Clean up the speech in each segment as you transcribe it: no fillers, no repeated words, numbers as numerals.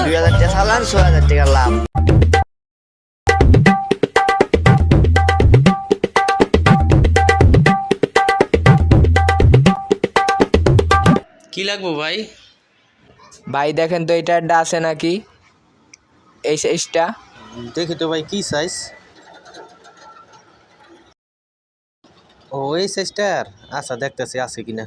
2000 টাকা চালান, 6000 টাকা লাভ। কি লাগবো ভাই? ভাই দেখেন তো এটা আছে নাকি, এই সাইজটা। দেখি তো ভাই কি সাইজ। ও এই সাইজটার, আচ্ছা দেখতেছি আছে কিনা।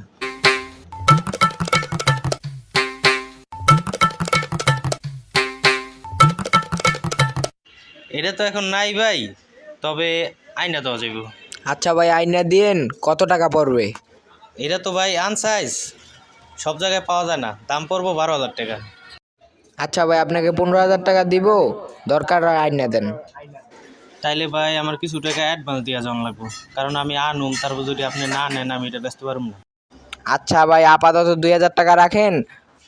এটা তো এখন নাই ভাই, তবে আইনা দেওয়া যাবে। আচ্ছা ভাই আইনা দিয়েন, কত টাকা পড়বে? এটা তো ভাই আনসাইজ, সব জায়গায় পাওয়া যায় না, দাম পড়বো 12,000 টাকা। আচ্ছা ভাই আপনাকে 15,000 টাকা দিব, দরকার হয় আইনা দেন। তাইলে ভাই আমার কিছু টাকা অ্যাডভান্স দিয়ে যাওয়ান লাগবো, কারণ আমি আনুম, তারপর যদি আপনি না নেন আমি এটা বেচতে পারবো না। আচ্ছা ভাই আপাতত 2,000 টাকা রাখেন,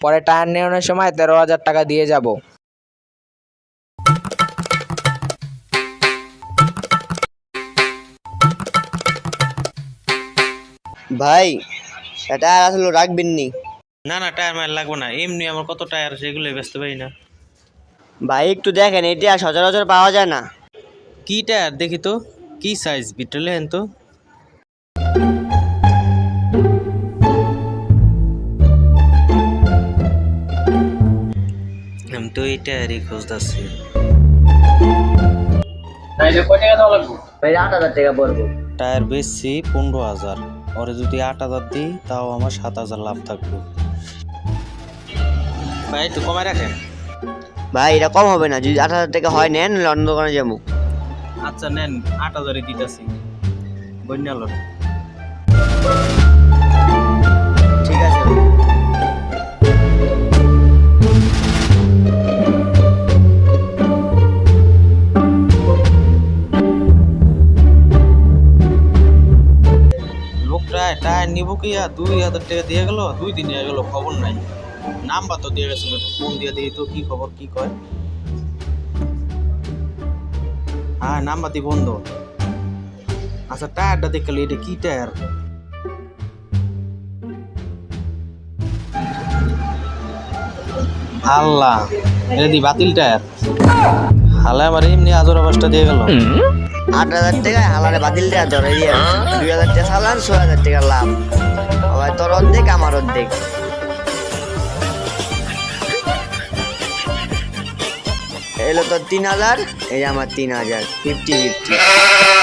পরে টায়ার নেওয়ানোর সময় 13,000 টাকা দিয়ে যাব। ভাই এটা আর আসলে রাখবেন নি। না না, টায়ার মায়ের লাগবো না, এমনি আমার কত টায়ার সেগুলো বেচতে পারি না। ভাই একটু দেখেন, এটা আর সচরাচর পাওয়া যায় না। কি টায়ার দেখি তো, কি সাইজ ভিতরে লেন তো। আমি তো এই টায়ারই খুঁজতেছি। ভাই 8,000 টাকা পড়বো। টায়ার বেচছি 15,000, ওরে যদি 8,000 দিই তাও আমার 7,000 লাভ থাকবে। ভাই একটু কমায় রাখেন। ভাই এটা কম হবে না, যদি 8,000 টাকা হয় নেন, নাহলে অন্য দোকানে যাবো। আচ্ছা নেন, 8,000-ই দিতেছি, বন্যাল। ঠিক আছে। লোকটা টায়ার নিব কি আর 2,000 টাকা দিয়ে গেল, 2 দিন হয়ে গেল, খবর নাই। নাম্বার তো দিয়ে গেছিল, ফোন দিয়ে দিই তো কি খবর কি কয়। হ্যাঁ নাম্বার দি বন্ধ। আচ্ছা টায়ারটা দেখলে এটা কি টায়ার? আল্লাহ, এটা দি বাতিল টায়ার। হালে আমার এমনি আজর অবস্থা দিয়ে গেল। 8,000 টাকায় হালারে বাতিল দেওয়া ধরে দিয়ে 2,000 টাকা চালান, 6000 টাকা লাভ। আবার তোর অর্ধেক আমার অর্ধেক। এলো তোর 3,000, এই আমার 3,000, 50-50।